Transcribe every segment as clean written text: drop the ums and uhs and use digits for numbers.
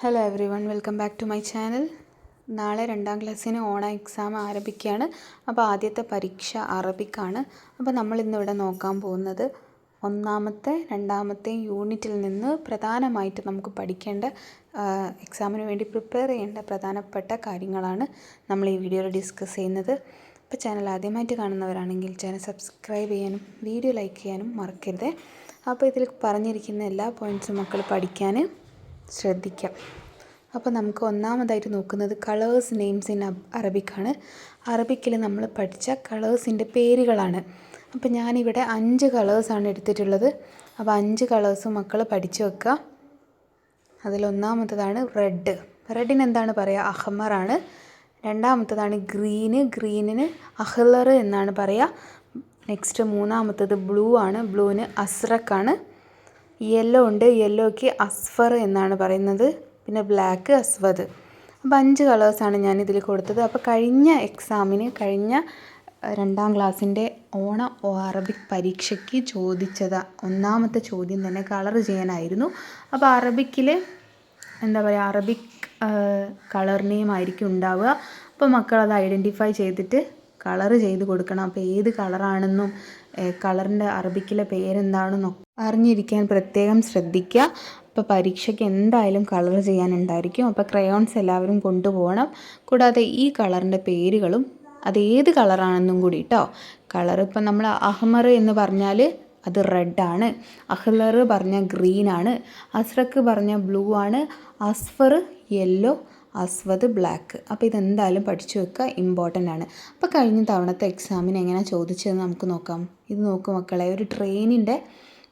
Hello everyone, welcome back to my channel. നാളെ 2ാം ക്ലാസ്സിന് ഓണ എക്സാം ആരംഭിക്കുകയാണ്. അപ്പോൾ ആദ്യത്തെ പരീക്ഷ അറബിക്കാണ്. അപ്പോൾ നമ്മളിന്നിവിടെ നോക്കാൻ പോകുന്നത് ഒന്നാമത്തെ 2ാമത്തെ യൂണിറ്റിൽ നിന്ന് പ്രധാനമായിട്ട് നമുക്ക് പഠിക്കേണ്ട എക്സാമിന് വേണ്ടി പ്രിപ്പയർ ചെയ്യേണ്ട പ്രധാനപ്പെട്ട കാര്യങ്ങളാണ് നമ്മൾ ഈ വീഡിയോയിൽ ഡിസ്കസ് ചെയ്യുന്നത്. അപ്പോൾ ചാനൽ ആദ്യമായിട്ട് കാണുന്നവരാണെങ്കിൽ ചാനൽ സബ്സ്ക്രൈബ് ചെയ്യാനും വീഡിയോ ലൈക്ക് ചെയ്യാനും മറക്കരുത്. അപ്പോൾ ഇതിൽ പറഞ്ഞിരിക്കുന്ന എല്ലാ പോയിൻറ്റ്സും മക്കൾ പഠിക്കാൻ ശ്രദ്ധിക്കാം. അപ്പോൾ നമുക്ക് ഒന്നാമതായിട്ട് നോക്കുന്നത് കളേഴ്സ് നെയിംസ് ഇൻ അറബിക്കാണ്. അറബിക്കിൽ നമ്മൾ പഠിച്ച കളേഴ്സിൻ്റെ പേരുകളാണ്. അപ്പോൾ ഞാനിവിടെ 5 കളേഴ്സാണ് എടുത്തിട്ടുള്ളത്. അപ്പോൾ 5 കളേഴ്സും മക്കൾ പഠിച്ചു വെക്കുക. അതിലൊന്നാമത്തതാണ് റെഡ്. റെഡിന് എന്താണ് പറയുക? അഹ്മറാണ്. രണ്ടാമത്തതാണ് ഗ്രീനിന് അഹ്ലർ എന്നാണ് പറയുക. നെക്സ്റ്റ് മൂന്നാമത്തത് ബ്ലൂ ആണ്. ബ്ലൂവിന് അസ്രക്കാണ്. യെല്ലോ ഉണ്ട്. യെല്ലോയ്ക്ക് അസ്ഫർ എന്നാണ് പറയുന്നത്. പിന്നെ ബ്ലാക്ക് അസ്വദ്. അപ്പോൾ 5 കളേഴ്സാണ് ഞാനിതിൽ കൊടുത്തത്. അപ്പോൾ കഴിഞ്ഞ 2ാം ക്ലാസ്സിൻ്റെ ഓണ അറബിക് പരീക്ഷയ്ക്ക് ചോദിച്ചത് ഒന്നാമത്തെ ചോദ്യം തന്നെ കളർ ചെയ്യാനായിരുന്നു. അപ്പോൾ അറബിക്കിൽ അറബിക് കളർ നെയിം ആയിരിക്കും ഉണ്ടാവുക. അപ്പോൾ മക്കളത് ഐഡൻറ്റിഫൈ ചെയ്തിട്ട് കളർ ചെയ്ത് കൊടുക്കണം. അപ്പോൾ ഏത് കളറാണെന്നും കളറിൻ്റെ അറബിക്കിലെ പേരെന്താണെന്നും അറിഞ്ഞിരിക്കാൻ പ്രത്യേകം ശ്രദ്ധിക്കുക. അപ്പോൾ പരീക്ഷയ്ക്ക് എന്തായാലും കളർ ചെയ്യാനുണ്ടായിരിക്കും. അപ്പോൾ ക്രയോൺസ് എല്ലാവരും കൊണ്ടുപോകണം. കൂടാതെ ഈ കളറിൻ്റെ പേരുകളും അതേത് കളറാണെന്നും കൂടി കേട്ടോ. കളർ ഇപ്പം നമ്മൾ അഹ്മർ എന്ന് പറഞ്ഞാൽ അത് റെഡാണ്. അഹ്ലർ പറഞ്ഞാൽ ഗ്രീനാണ്. അസ്രക്ക് പറഞ്ഞാൽ ബ്ലൂ ആണ്. അസ്ഫർ യെല്ലോ, അസ്വദ് ബ്ലാക്ക്. അപ്പോൾ ഇതെന്തായാലും പഠിച്ചു വെക്കുക, ഇമ്പോർട്ടൻ്റ് ആണ്. അപ്പോൾ കഴിഞ്ഞ തവണത്തെ എക്സാമിന് എങ്ങനെ ചോദിച്ചതെന്ന് നമുക്ക് നോക്കാം. ഇത് നോക്കൂ മക്കളെ, ഒരു ട്രെയിനിൻ്റെ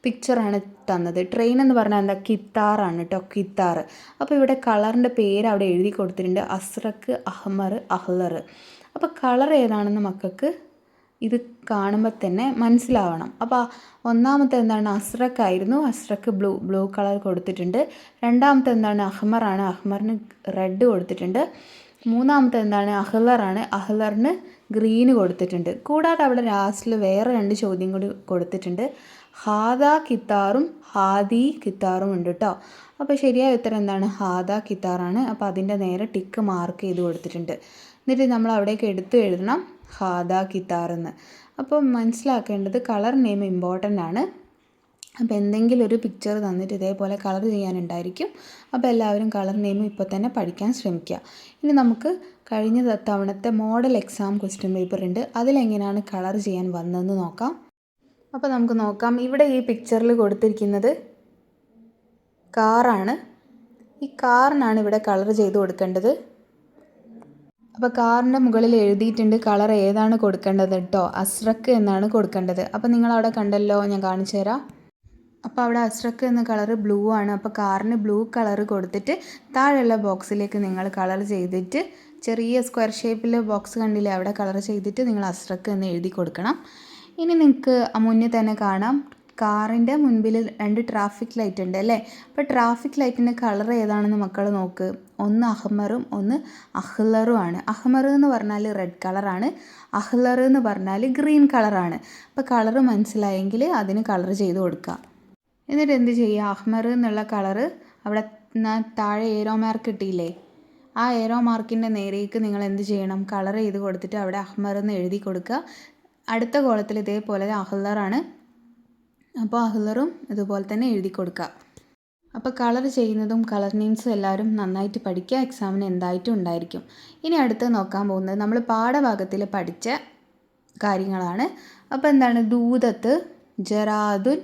പിക്ചറാണ് തന്നത്. ട്രെയിൻ എന്ന് പറഞ്ഞാൽ എന്താ? കിത്താറാണ് കേട്ടോ, കിത്താർ. അപ്പോൾ ഇവിടെ കളറിൻ്റെ പേര് അവിടെ എഴുതി കൊടുത്തിട്ടുണ്ട്. അസ്രക്ക്, അഹ്മർ, അഹ്ലർ. അപ്പോൾ കളർ ഏതാണെന്ന് മക്കൾക്ക് ഇത് കാണുമ്പോൾ തന്നെ മനസ്സിലാവണം. അപ്പോൾ ഒന്നാമത്തെ എന്താണ്? അസ്രക്കായിരുന്നു. അസ്രക്ക് ബ്ലൂ കളർ കൊടുത്തിട്ടുണ്ട്. രണ്ടാമത്തെ എന്താണ്? അഹ്മറാണ്. അഹ്മറിന് റെഡ് കൊടുത്തിട്ടുണ്ട്. മൂന്നാമത്തെ എന്താണ്? അഹ്ലറാണ്. അഹ്ലറിന് ഗ്രീന് കൊടുത്തിട്ടുണ്ട്. കൂടാതെ അവിടെ ലാസ്റ്റിൽ വേറെ 2 ചോദ്യം കൂടി കൊടുത്തിട്ടുണ്ട്. ഹാദാ കിത്താറും ഹാദി കിത്താറും ഉണ്ട് കേട്ടോ. അപ്പോൾ ശരിയായ ഉത്തരം എന്താണ്? ഹാദാ കിത്താറാണ്. അപ്പോൾ അതിൻ്റെ നേരെ ടിക്ക് മാർക്ക് ചെയ്ത് കൊടുത്തിട്ടുണ്ട്. എന്നിട്ട് നമ്മൾ അവിടേക്ക് എടുത്ത് എഴുതണം ഹാദാ കിത്താറെന്ന്. അപ്പോൾ മനസ്സിലാക്കേണ്ടത് കളർ നെയിം ഇമ്പോർട്ടൻ്റ് ആണ്. അപ്പോൾ എന്തെങ്കിലും ഒരു പിക്ചർ തന്നിട്ട് ഇതേപോലെ കളർ ചെയ്യാനുണ്ടായിരിക്കും. അപ്പോൾ എല്ലാവരും കളർ നെയിം ഇപ്പോൾ തന്നെ പഠിക്കാൻ ശ്രമിക്കുക. ഇനി നമുക്ക് കഴിഞ്ഞ തവണത്തെ മോഡൽ എക്സാം ക്വസ്റ്റ്യൻ പേപ്പർ ഉണ്ട്. അതിലെങ്ങനെയാണ് കളർ ചെയ്യാൻ വന്നതെന്ന് നോക്കാം. അപ്പോൾ നമുക്ക് നോക്കാം. ഇവിടെ ഈ പിക്ചറിൽ കൊടുത്തിരിക്കുന്നത് കാറാണ്. ഈ കാറിനാണ് ഇവിടെ കളർ ചെയ്ത് കൊടുക്കേണ്ടത്. അപ്പോൾ കാറിൻ്റെ മുകളിൽ എഴുതിയിട്ടുണ്ട് കളർ ഏതാണ് കൊടുക്കേണ്ടത് കേട്ടോ. അസ്രക്ക് എന്നാണ് കൊടുക്കേണ്ടത്. അപ്പോൾ നിങ്ങളവിടെ കണ്ടല്ലോ, ഞാൻ കാണിച്ചു തരാം. അപ്പോൾ അവിടെ അസ്രക്ക് എന്ന കളർ ബ്ലൂ ആണ്. അപ്പോൾ കാറിന് ബ്ലൂ കളർ കൊടുത്തിട്ട് താഴെയുള്ള ബോക്സിലേക്ക് നിങ്ങൾ കളർ ചെയ്തിട്ട് ചെറിയ സ്ക്വയർ ഷേപ്പിൽ ബോക്സ് കണ്ടില്ലേ, അവിടെ കളർ ചെയ്തിട്ട് നിങ്ങൾ അസ്രക്ക് എന്ന് എഴുതി കൊടുക്കണം. ഇനി നിങ്ങൾക്ക് മുന്നിൽ തന്നെ കാണാം കാറിൻ്റെ മുൻപിൽ 2 ട്രാഫിക് ലൈറ്റ് ഉണ്ട് അല്ലേ. അപ്പോൾ ട്രാഫിക് ലൈറ്റിൻ്റെ കളർ ഏതാണെന്ന് മക്കൾ നോക്ക്. ഒന്ന് അഹ്മറും ഒന്ന് അഹ്ലറും ആണ്. അഹ്മർ എന്ന് പറഞ്ഞാൽ റെഡ് കളറാണ്. അഹ്ലർ എന്ന് പറഞ്ഞാൽ ഗ്രീൻ കളറാണ്. അപ്പോൾ കളർ മനസ്സിലായെങ്കിൽ അതിന് കളർ ചെയ്ത് കൊടുക്കുക. എന്നിട്ട് എന്ത് ചെയ്യുക? അഹ്മർ എന്നുള്ള കളറ് അവിടെ താഴെ ഏരോ മാർക്ക് കിട്ടിയില്ലേ, ആ ഏരോ മാർക്കിൻ്റെ നേരേക്ക് നിങ്ങൾ എന്ത് ചെയ്യണം? കളർ ചെയ്ത് കൊടുത്തിട്ട് അവിടെ അഹ്മർ എന്ന് എഴുതി കൊടുക്കുക. അടുത്ത കോളത്തിൽ ഇതേപോലെ അഹ്ലറാണ്. അപ്പോൾ അഹ്ലറും ഇതുപോലെ തന്നെ എഴുതി കൊടുക്കുക. അപ്പോൾ കളർ ചെയ്യുന്നതും കളർ നെയിംസും എല്ലാവരും നന്നായിട്ട് പഠിക്കുക. എക്സാമിന് എന്തായിട്ടും ഉണ്ടായിരിക്കും. ഇനി അടുത്ത് നോക്കാൻ പോകുന്നത് നമ്മൾ പാഠഭാഗത്തിൽ പഠിച്ച കാര്യങ്ങളാണ്. അപ്പോൾ എന്താണ്? ദൂതത്ത്, ജറാദുൻ,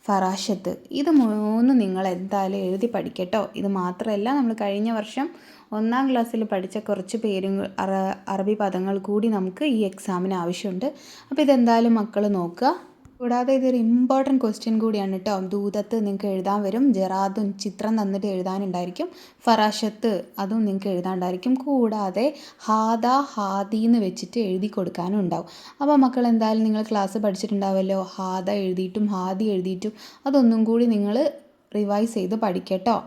ഫറാഷത്ത്. ഇത് 3 നിങ്ങൾ എന്തായാലും എഴുതി പഠിക്കട്ടോ. ഇത് മാത്രമല്ല, നമ്മൾ കഴിഞ്ഞ വർഷം 1ാം ക്ലാസ്സിൽ പഠിച്ച കുറച്ച് അറബി പദങ്ങൾ കൂടി നമുക്ക് ഈ എക്സാമിന് ആവശ്യമുണ്ട്. അപ്പോൾ ഇതെന്തായാലും മക്കൾ നോക്കുക. കൂടാതെ ഇതൊരു ഇമ്പോർട്ടൻറ്റ് ക്വസ്റ്റ്യൻ കൂടിയാണ് കേട്ടോ. ദൂതത്ത് നിങ്ങൾക്ക് എഴുതാൻ വരും. ജറാദുൻ ചിത്രം തന്നിട്ട് എഴുതാനുണ്ടായിരിക്കും. ഫറാഷത്ത് അതും നിങ്ങൾക്ക് എഴുതാനുണ്ടായിരിക്കും. കൂടാതെ ഹാദ, ഹാദി എന്ന് വെച്ചിട്ട് എഴുതി കൊടുക്കാനും ഉണ്ടാവും. അപ്പോൾ മക്കൾ എന്തായാലും നിങ്ങൾ ക്ലാസ് പഠിച്ചിട്ടുണ്ടാവുമല്ലോ. ഹാദ എഴുതിയിട്ടും ഹാദി എഴുതിയിട്ടും അതൊന്നും കൂടി നിങ്ങൾ റിവൈസ് ചെയ്ത് പഠിക്കട്ടോ.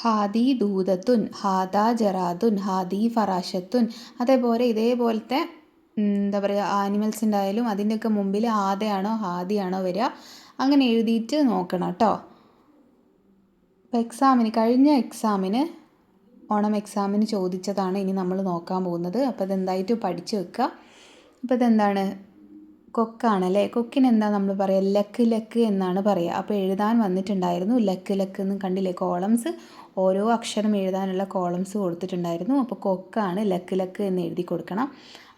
ഹാദി ദൂതത്തുൻ, ഹാദ ജറാദുൻ, ഹാദി ഫറാഷത്തുൻ. അതേപോലെ ഇതേപോലത്തെ എന്താ പറയുക, ആനിമൽസിൻ്റെ ആയാലും അതിൻ്റെയൊക്കെ മുമ്പിൽ ഹാദയാണോ ഹാദിയാണോ വരിക, അങ്ങനെ എഴുതിയിട്ട് നോക്കണം കേട്ടോ. അപ്പോൾ കഴിഞ്ഞ എക്സാമിന് ഓണം എക്സാമിന് ചോദിച്ചതാണ് ഇനി നമ്മൾ നോക്കാൻ പോകുന്നത്. അപ്പോൾ ഇതെന്തായിട്ട് പഠിച്ചു വെക്കുക. അപ്പോൾ ഇതെന്താണ്? കൊക്കാണല്ലേ. കൊക്കിന് എന്താ നമ്മൾ പറയുക? ലക്ക് ലക്ക് എന്നാണ് പറയുക. അപ്പോൾ എഴുതാൻ വന്നിട്ടുണ്ടായിരുന്നു ലക്ക് ലക്ക് എന്ന് കണ്ടില്ലേ? കോളംസ്, ഓരോ അക്ഷരം എഴുതാനുള്ള കോളംസ് കൊടുത്തിട്ടുണ്ടായിരുന്നു. അപ്പോൾ കൊക്കാണ്, ലക്ക് ലക്ക് എന്ന് എഴുതി കൊടുക്കണം.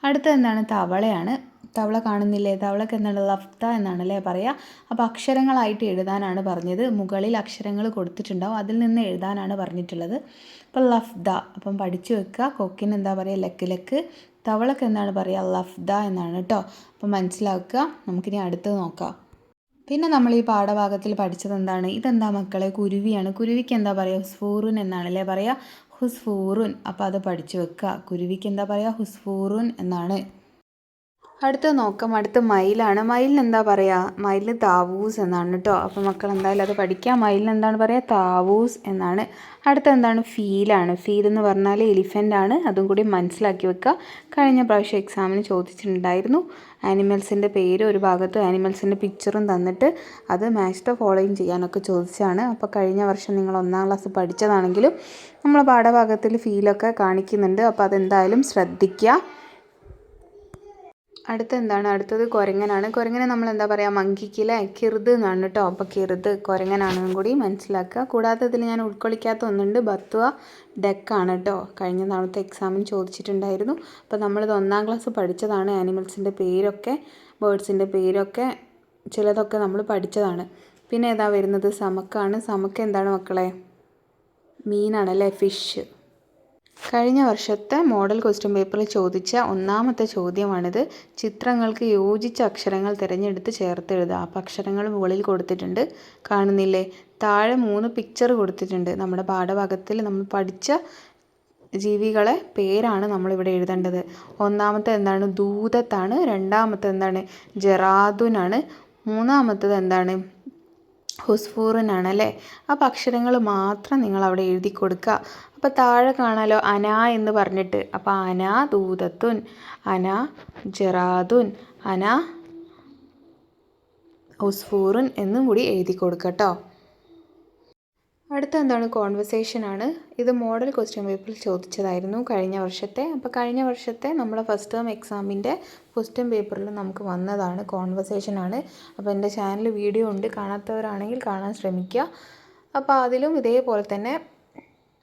അടുത്തത് എന്താണ്? തവളയാണ്. തവള കാണുന്നില്ലേ? തവളക്ക് എന്താണ്? ലഫ്ത എന്നാണല്ലേ പറയുക. അപ്പോൾ അക്ഷരങ്ങളായിട്ട് എഴുതാനാണ് പറഞ്ഞത്. മുകളിൽ അക്ഷരങ്ങൾ കൊടുത്തിട്ടുണ്ടാവും, അതിൽ നിന്ന് എഴുതാനാണ് പറഞ്ഞിട്ടുള്ളത്. അപ്പോൾ ലഫ്ത. അപ്പം പഠിച്ചു വെക്കുക. കൊക്കിന് എന്താ പറയുക? Luck luck. തവളക്ക് എന്താണ് പറയുക? ലഫ്ത എന്നാണ് കേട്ടോ. അപ്പോൾ മനസ്സിലാക്കുക. നമുക്കിനി അടുത്തത് നോക്കാം. പിന്നെ നമ്മൾ ഈ പാഠഭാഗത്തിൽ പഠിച്ചത് എന്താണ്? ഇതെന്താ മക്കളെ? കുരുവിയാണ്. കുരുവിക്ക് എന്താ പറയുക? ഹുസ്ഫൂറുൻ എന്നാണല്ലേ പറയുക. ഹുസ്ഫൂറുൻ. അപ്പോൾ അത് പഠിച്ചു വെക്കുക. കുരുവിക്ക് എന്താ പറയുക? ഹുസ്ഫൂറുൻ എന്നാണ്. അടുത്ത് നോക്കാം. അടുത്ത് മയിലാണ്. മയിലിന് എന്താ പറയുക? മയിലിന് താവൂസ് എന്നാണ് കേട്ടോ. അപ്പോൾ മക്കൾ എന്തായാലും അത് പഠിക്കുക. മയിലിന് എന്താണ് പറയുക? താവൂസ് എന്നാണ്. അടുത്ത എന്താണ്? ഫീലാണ്. ഫീൽ എന്ന് പറഞ്ഞാൽ എലിഫൻ്റ് ആണ്. അതും കൂടി മനസ്സിലാക്കി വെക്കുക. കഴിഞ്ഞ പ്രാവശ്യം എക്സാമിന് ചോദിച്ചിട്ടുണ്ടായിരുന്നു. ആനിമൽസിൻ്റെ പേര് ഒരു ഭാഗത്ത് ആനിമൽസിൻ്റെ പിക്ചറും തന്നിട്ട് അത് മാച്ച് ദ ഫോളോയിങ് ചെയ്യാനൊക്കെ ചോദിച്ചാണ്. അപ്പോൾ കഴിഞ്ഞ വർഷം നിങ്ങൾ 1ാം ക്ലാസ് പഠിച്ചതാണെങ്കിലും നമ്മൾ പാഠഭാഗത്തിൽ ഫീലൊക്കെ കാണിക്കുന്നുണ്ട്. അപ്പോൾ അതെന്തായാലും ശ്രദ്ധിക്കുക. അടുത്തത് കുരങ്ങനാണ്. കുരങ്ങനെ നമ്മൾ എന്താ പറയുക? മങ്കിക്കിലെ കിറുത് എന്നാണ് കേട്ടോ. അപ്പോൾ കിറുത് കുരങ്ങനാണെന്നും കൂടി മനസ്സിലാക്കുക. കൂടാതെ ഇതിൽ ഞാൻ ഉൾക്കൊള്ളിക്കാത്ത ഒന്നുണ്ട്. ബത്വ ഡെക്കാണ് കേട്ടോ. കഴിഞ്ഞ തവണത്തെ എക്സാമിന് ചോദിച്ചിട്ടുണ്ടായിരുന്നു. അപ്പോൾ നമ്മളിത് 1ാം ക്ലാസ് പഠിച്ചതാണ്. ആനിമൽസിൻ്റെ പേരൊക്കെ, ബേർഡ്സിൻ്റെ പേരൊക്കെ ചിലതൊക്കെ നമ്മൾ പഠിച്ചതാണ്. പിന്നെ ഏതാ വരുന്നത്? സമക്കാണ്. സമക്ക എന്താണ് മക്കളെ? മീനാണല്ലേ, ഫിഷ്. കഴിഞ്ഞ വർഷത്തെ മോഡൽ ക്വസ്റ്റ്യൻ പേപ്പറിൽ ചോദിച്ച 1ാമത്തെ ചോദ്യമാണിത്. ചിത്രങ്ങൾക്ക് യോജിച്ച അക്ഷരങ്ങൾ തിരഞ്ഞെടുത്ത് ചേർത്ത് എഴുതുക. അപ്പോൾ അക്ഷരങ്ങൾ മുകളിൽ കൊടുത്തിട്ടുണ്ട്, കാണുന്നില്ലേ? താഴെ 3 പിക്ചർ കൊടുത്തിട്ടുണ്ട്. നമ്മുടെ പാഠഭാഗത്തിൽ നമ്മൾ പഠിച്ച ജീവികളെ പേരാണ് നമ്മളിവിടെ എഴുതേണ്ടത്. 1ാമത്തെ എന്താണ്? ദൂതത്താണ്. 2ാമത്തെ എന്താണ്? ജറാദുനാണ്. 3ാമത്തത് എന്താണ്? ഹുസ്ഫൂറിനാണ് അല്ലേ. അപ്പോൾ അക്ഷരങ്ങൾ മാത്രം നിങ്ങൾ അവിടെ എഴുതി കൊടുക്കുക. അപ്പോൾ താഴെ കാണാലോ അന എന്ന് പറഞ്ഞിട്ട്. അപ്പോൾ അന ദൂതത്തുൻ, അന ജറാദുൻ, അന ഹുസ്ഫൂറുൻ എന്നും കൂടി എഴുതി കൊടുക്കുക കേട്ടോ. അടുത്ത എന്താണ്? കോൺവെർസേഷനാണ്. ഇത് മോഡൽ ക്വസ്റ്റ്യൻ പേപ്പറിൽ ചോദിച്ചതായിരുന്നു കഴിഞ്ഞ വർഷത്തെ. അപ്പോൾ കഴിഞ്ഞ വർഷത്തെ നമ്മുടെ ഫസ്റ്റ് ടേം എക്സാമിൻ്റെ ക്വസ്റ്റ്യൻ പേപ്പറിൽ നമുക്ക് വന്നതാണ് കോൺവെർസേഷനാണ്. അപ്പോൾ എൻ്റെ ചാനൽ വീഡിയോ ഉണ്ട്, കാണാത്തവരാണെങ്കിൽ കാണാൻ ശ്രമിക്കുക. അപ്പോൾ അതിലും ഇതേപോലെ തന്നെ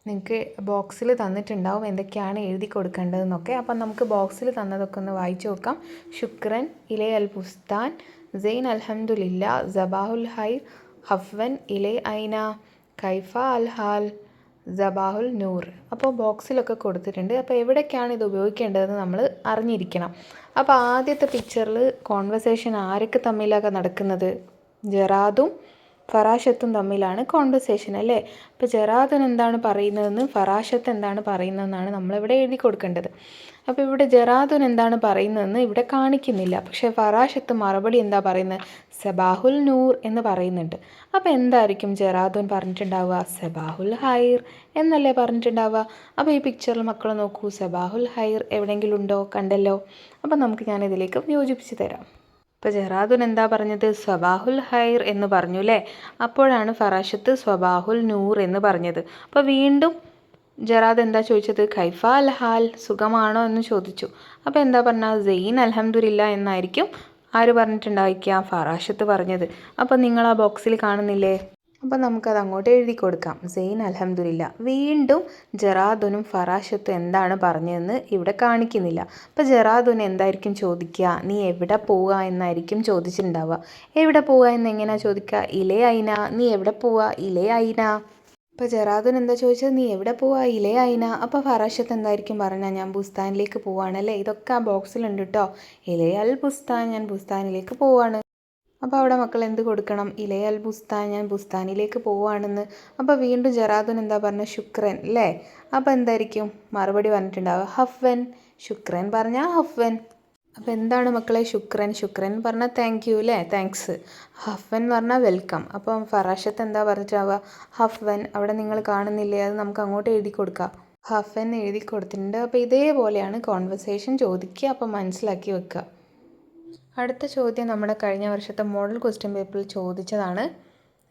നിങ്ങൾക്ക് ബോക്സിൽ തന്നിട്ടുണ്ടാവും എന്തൊക്കെയാണ് എഴുതി കൊടുക്കേണ്ടതെന്നൊക്കെ. അപ്പം നമുക്ക് ബോക്സിൽ തന്നതൊക്കെ ഒന്ന് വായിച്ചു നോക്കാം. ശുക്രൻ, ഇലേ അൽ ബുസ്താൻ, സെയ്ൻ അൽഹംദുലില്ല, സബാഹുൽ ഹൈർ, ഹഫ്വൻ, ഇലേ ഐന, കൈഫ അൽ ഹാൽ, സബാഹുൽ നൂർ. അപ്പോൾ ബോക്സിലൊക്കെ കൊടുത്തിട്ടുണ്ട്. അപ്പോൾ എവിടേക്കാണ് ഇത് ഉപയോഗിക്കേണ്ടതെന്ന് നമ്മൾ അറിഞ്ഞിരിക്കണം. അപ്പോൾ ആദ്യത്തെ പിക്ചറിൽ കോൺവെർസേഷൻ ആരൊക്കെ തമ്മിലൊക്കെ നടക്കുന്നത്? ജറാദും ഫറാഷത്തും തമ്മിലാണ് കോൺവെർസേഷൻ അല്ലേ. അപ്പോൾ ജറാദുൻ എന്താണ് പറയുന്നതെന്ന്, ഫറാഷത്ത് എന്താണ് പറയുന്നതെന്നാണ് നമ്മളിവിടെ എഴുതി കൊടുക്കേണ്ടത്. അപ്പോൾ ഇവിടെ ജറാദുൻ എന്താണ് പറയുന്നതെന്ന് ഇവിടെ കാണിക്കുന്നില്ല. പക്ഷേ ഫറാഷത്ത് മറുപടി എന്താ പറയുന്നത്? സബാഹുൽ നൂർ എന്ന് പറയുന്നുണ്ട്. അപ്പോൾ എന്തായിരിക്കും ജറാദുൻ പറഞ്ഞിട്ടുണ്ടാവുക? സബാഹുൽ ഹൈർ എന്നല്ലേ പറഞ്ഞിട്ടുണ്ടാവുക. അപ്പോൾ ഈ പിക്ചറിൽ മക്കൾ നോക്കൂ, സബാഹുൽ ഹൈർ എവിടെയെങ്കിലും ഉണ്ടോ? കണ്ടല്ലോ. അപ്പോൾ നമുക്ക് ഞാനിതിലേക്ക് യോജിപ്പിച്ച് തരാം. ഇപ്പോൾ ജറാദുൻ എന്താ പറഞ്ഞത്? സ്വബാഹുൽ ഹൈർ എന്ന് പറഞ്ഞു അല്ലേ. അപ്പോഴാണ് ഫറാഷത്ത് സ്വബാഹുൽ നൂർ എന്ന് പറഞ്ഞത്. അപ്പോൾ വീണ്ടും ജറാദ് എന്താ ചോദിച്ചത്? കൈഫ അൽ ഹാൽ, സുഖമാണോ എന്ന് ചോദിച്ചു. അപ്പോൾ എന്താ പറഞ്ഞാൽ? സെയ്ൻ അൽഹംദുലില്ല എന്നായിരിക്കും ആര് പറഞ്ഞിട്ടുണ്ടായിരിക്കുക? ഫറാഷത്ത് പറഞ്ഞത്. അപ്പോൾ നിങ്ങൾ ആ ബോക്സിൽ കാണുന്നില്ലേ? അപ്പോൾ നമുക്കത് അങ്ങോട്ട് എഴുതി കൊടുക്കാം. സെയ്ൻ അൽഹംദുലില്ല. വീണ്ടും ജറാദുനും ഫറാഷത്തും എന്താണ് പറഞ്ഞതെന്ന് ഇവിടെ കാണിക്കുന്നില്ല. അപ്പോൾ ജറാദുൻ എന്തായിരിക്കും ചോദിക്കുക? നീ എവിടെ പോവുക എന്നായിരിക്കും ചോദിച്ചിട്ടുണ്ടാവുക. എവിടെ പോവുക എന്ന് എങ്ങനെയാണ് ചോദിക്കുക? ഇലേ ഐന. നീ എവിടെ പോവുക? ഇലേ ഐന. അപ്പോൾ ജറാദുൻ എന്താ ചോദിച്ചത്? നീ എവിടെ പോവുക? ഇലേ ഐന. അപ്പോൾ ഫറാഷത്ത് എന്തായിരിക്കും പറഞ്ഞാൽ? ഞാൻ ബുസ്താനിലേക്ക് പോവുകയാണല്ലേ. ഇതൊക്കെ ആ ബോക്സിലുണ്ട് കേട്ടോ. ഇലേ അൽ ബുസ്താൻ, ഞാൻ ബുസ്താനിലേക്ക് പോവുകയാണ്. അപ്പോൾ അവിടെ മക്കൾ എന്ത് കൊടുക്കണം? ഇലേ അൽ ബുസ്താൻ, ഞാൻ ബുസ്താനിലേക്ക് പോവുകയാണെന്ന്. അപ്പോൾ വീണ്ടും ജറാദുൻ എന്താ പറഞ്ഞത്? ശുക്രൻ അല്ലേ. അപ്പോൾ എന്തായിരിക്കും മറുപടി പറഞ്ഞിട്ടുണ്ടാവുക? ഹഫ്വൻ. ശുക്രൻ പറഞ്ഞാൽ ഹഫ്വൻ. അപ്പോൾ എന്താണ് മക്കളെ ശുക്രൻ? ശുക്രൻ പറഞ്ഞാൽ താങ്ക് യു അല്ലേ, താങ്ക്സ്. ഹഫ്വൻ എന്ന് പറഞ്ഞാൽ വെൽക്കം. അപ്പം ഫറാഷത്ത് എന്താ പറഞ്ഞിട്ടാവുക? ഹഫ്വൻ. അവിടെ നിങ്ങൾ കാണുന്നില്ലേ? അത് നമുക്ക് അങ്ങോട്ട് എഴുതി കൊടുക്കാം. ഹഫ്വൻ എഴുതി കൊടുത്തിട്ടുണ്ട്. അപ്പോൾ ഇതേപോലെയാണ് കോൺവെർസേഷൻ ചോദിക്കുക. അപ്പോൾ മനസ്സിലാക്കി വെക്കുക. അടുത്ത ചോദ്യം നമ്മുടെ കഴിഞ്ഞ വർഷത്തെ മോഡൽ ക്വസ്റ്റ്യൻ പേപ്പറിൽ ചോദിച്ചതാണ്.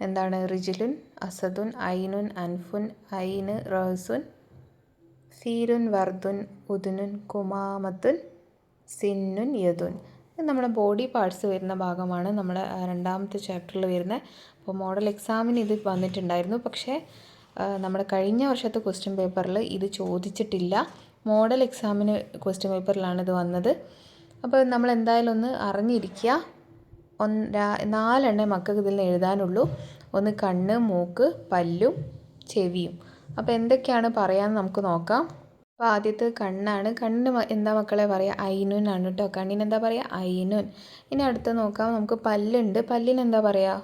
എന്താണ് റിജുലുൻ, അസദുൻ, ഐനുൻ, അൻഫുൻ, ഐന്, റഹസുൻ, ഫീരുൻ, വർദുൻ, ഉദുനുൻ, കുമാമത്തുൻ, സിന്നുൻ, യദുൻ. ഇത് നമ്മുടെ ബോഡി പാർട്സ് വരുന്ന ഭാഗമാണ് നമ്മുടെ രണ്ടാമത്തെ ചാപ്റ്ററിൽ വരുന്നത്. അപ്പോൾ മോഡൽ എക്സാമിന് ഇത് വന്നിട്ടുണ്ടായിരുന്നു, പക്ഷേ നമ്മുടെ കഴിഞ്ഞ വർഷത്തെ ക്വസ്റ്റ്യൻ പേപ്പറിൽ ഇത് ചോദിച്ചിട്ടില്ല. മോഡൽ എക്സാമിന് ക്വസ്റ്റ്യൻ പേപ്പറിലാണ് ഇത് വന്നത്. അപ്പോൾ നമ്മൾ എന്തായാലും ഒന്ന് അറിഞ്ഞിരിക്കുക. 4 മക്കൾക്ക് ഇതിൽ നിന്ന് എഴുതാനുള്ളൂ. ഒന്ന് കണ്ണ്, മൂക്ക്, പല്ലും ചെവിയും. അപ്പോൾ എന്തൊക്കെയാണ് പറയാമെന്ന് നമുക്ക് നോക്കാം. അപ്പോൾ ആദ്യത്തെ കണ്ണാണ്. കണ്ണിന് എന്താ മക്കളെ പറയുക? ഐനുൻ ആണ് കേട്ടോ. കണ്ണിന് എന്താ പറയുക? ഐനുൻ. ഇനി അടുത്ത് നോക്കാം, നമുക്ക് പല്ലുണ്ട്. പല്ലിന് എന്താ പറയുക?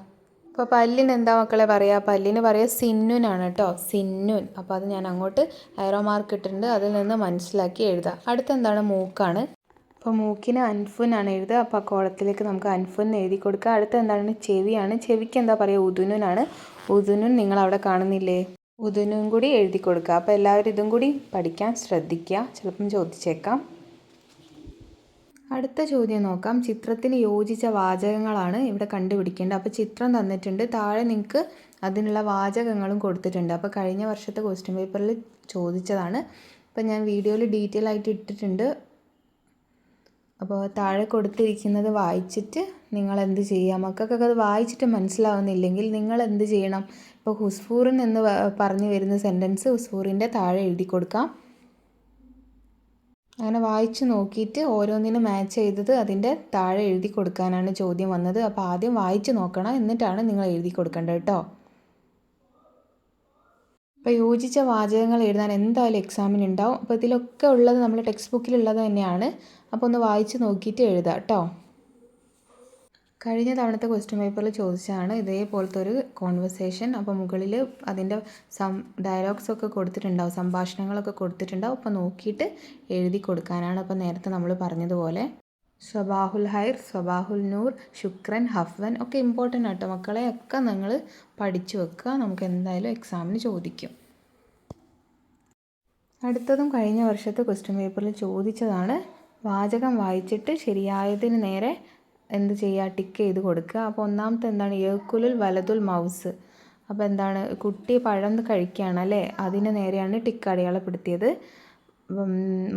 അപ്പോൾ പല്ലിന് എന്താ മക്കളെ പറയുക? പല്ലിന് പറയുക സിന്നുൻ ആണ് കേട്ടോ, സിന്നുൻ. അപ്പോൾ അത് ഞാൻ അങ്ങോട്ട് ആരോ മാർക്ക് ഇട്ടിട്ടുണ്ട്, അതിൽ നിന്ന് മനസ്സിലാക്കി എഴുതാം. അടുത്തെന്താണ്? മൂക്കാണ്. അപ്പോൾ മൂക്കിന് അൻഫുൻ ആണ് എഴുതുക. അപ്പോൾ ആ കോളത്തിലേക്ക് നമുക്ക് അൻഫുൻ എഴുതി കൊടുക്കുക. അടുത്ത എന്താണ്? ചെവിയാണ്. ചെവിക്ക് എന്താ പറയുക? ഉദുനുൻ ആണ്. ഉദുനുൻ നിങ്ങൾ അവിടെ കാണുന്നില്ലേ? ഉദുനും കൂടി എഴുതി കൊടുക്കുക. അപ്പോൾ എല്ലാവരും ഇതും കൂടി പഠിക്കാൻ ശ്രദ്ധിക്കുക, ചിലപ്പം ചോദിച്ചേക്കാം. അടുത്ത ചോദ്യം നോക്കാം. ചിത്രത്തിന് യോജിച്ച വാചകങ്ങളാണ് ഇവിടെ കണ്ടുപിടിക്കേണ്ടത്. അപ്പോൾ ചിത്രം തന്നിട്ടുണ്ട്, താഴെ നിങ്ങൾക്ക് അതിനുള്ള വാചകങ്ങളും കൊടുത്തിട്ടുണ്ട്. അപ്പോൾ കഴിഞ്ഞ വർഷത്തെ ക്വസ്റ്റ്യൻ പേപ്പറിൽ ചോദിച്ചതാണ്. അപ്പോൾ ഞാൻ വീഡിയോയിൽ ഡീറ്റെയിൽ ആയിട്ട് ഇട്ടിട്ടുണ്ട്. അപ്പോൾ താഴെ കൊടുത്തിരിക്കുന്നത് വായിച്ചിട്ട് നിങ്ങൾ എന്ത് ചെയ്യുക? മക്കൾക്കൊക്കെ അത് വായിച്ചിട്ട് മനസ്സിലാവുന്നില്ലെങ്കിൽ നിങ്ങൾ എന്ത് ചെയ്യണം? ഇപ്പോൾ ഹുസ്ഫൂറിൻ എന്ന് പറഞ്ഞു വരുന്ന സെൻറ്റൻസ് ഹുസ്ഫൂറിൻ്റെ താഴെ എഴുതി കൊടുക്കാം. അങ്ങനെ വായിച്ച് നോക്കിയിട്ട് ഓരോന്നിനും മാച്ച് ചെയ്തത് അതിൻ്റെ താഴെ എഴുതി കൊടുക്കാനാണ് ചോദ്യം വന്നത്. അപ്പോൾ ആദ്യം വായിച്ച് നോക്കണം, എന്നിട്ടാണ് നിങ്ങൾ എഴുതി കൊടുക്കേണ്ടത് കേട്ടോ. അപ്പോൾ യോജിച്ച വാചകങ്ങൾ എഴുതാൻ എന്തായാലും എക്സാമിന് ഉണ്ടാവും. അപ്പോൾ ഇതിലൊക്കെ ഉള്ളത് നമ്മൾ ടെക്സ്റ്റ് ബുക്കിലുള്ളത് തന്നെയാണ്. അപ്പോൾ ഒന്ന് വായിച്ച് നോക്കിയിട്ട് എഴുതാം കേട്ടോ. കഴിഞ്ഞ തവണത്തെ ക്വസ്റ്റ്യൻ പേപ്പറിൽ ചോദിച്ചതാണ് ഇതേപോലത്തെ ഒരു കോൺവെർസേഷൻ. അപ്പോൾ മുകളിൽ അതിൻ്റെ ഡയലോഗ്സ് ഒക്കെ കൊടുത്തിട്ടുണ്ടാവും, സംഭാഷണങ്ങളൊക്കെ കൊടുത്തിട്ടുണ്ടാവും. അപ്പോൾ നോക്കിയിട്ട് എഴുതി കൊടുക്കാനാണ്. അപ്പോൾ നേരത്തെ നമ്മൾ പറഞ്ഞതുപോലെ സ്വബാഹുൽ ഹൈർ, സ്വബാഹുൽ നൂർ, ശുക്രൻ, ഹഫ്വൻ ഒക്കെ ഇമ്പോർട്ടൻ്റ് ആട്ടോ മക്കളെ. ഒക്കെ നിങ്ങൾ പഠിച്ചു വെക്കുക, നമുക്ക് എന്തായാലും എക്സാമിന് ചോദിക്കും. അടുത്തതും കഴിഞ്ഞ വർഷത്തെ ക്വസ്റ്റ്യൻ പേപ്പറിൽ ചോദിച്ചതാണ്. വാചകം വായിച്ചിട്ട് ശരിയായതിന് നേരെ എന്ത് ചെയ്യുക? ടിക്ക് ചെയ്ത് കൊടുക്കുക. അപ്പോൾ ഒന്നാമത്തെ എന്താണ്? യക്കുലുൽ വലതുൽ മൗസ്. അപ്പോൾ എന്താണ്? കുട്ടി പഴം കഴിക്കുകയാണ് അല്ലേ, അതിന് നേരെയാണ് ടിക്ക് അടയാളപ്പെടുത്തിയത്.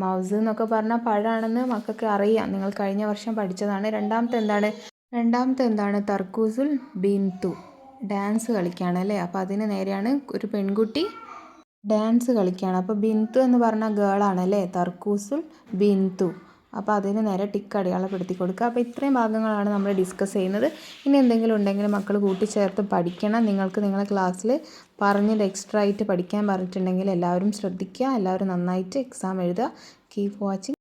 മൗസ് എന്നൊക്കെ പറഞ്ഞാൽ പഴമാണെന്ന് മക്കൾക്ക് അറിയാം, നിങ്ങൾ കഴിഞ്ഞ വർഷം പഠിച്ചതാണ്. രണ്ടാമത്തെ എന്താണ്? തർക്കൂസുൽ ബിന്തു, ഡാൻസ് കളിക്കുകയാണ് അല്ലേ. അപ്പോൾ അതിന് നേരെയാണ് ഒരു പെൺകുട്ടി ഡാൻസ് കളിക്കുകയാണ്. അപ്പോൾ ബിന്തു എന്ന് പറഞ്ഞാൽ ഗേളാണ് അല്ലേ, തർക്കൂസുൽ ബിന്തു. അപ്പോൾ അതിന് നേരെ ടിക്ക് അടയാളപ്പെടുത്തി കൊടുക്കുക. അപ്പോൾ ഇത്രയും ഭാഗങ്ങളാണ് നമ്മൾ ഡിസ്കസ് ചെയ്യുന്നത്. ഇനി എന്തെങ്കിലും ഉണ്ടെങ്കിൽ മക്കൾ കൂട്ടിച്ചേർത്ത് പഠിക്കണം. നിങ്ങൾക്ക് നിങ്ങളെ ക്ലാസ്സിൽ പറഞ്ഞത് എക്സ്ട്രാ ആയിട്ട് പഠിക്കാൻ പറഞ്ഞിട്ടുണ്ടെങ്കിൽ എല്ലാവരും ശ്രദ്ധിക്കുക. എല്ലാവരും നന്നായിട്ട് എക്സാം എഴുതുക. Keep watching.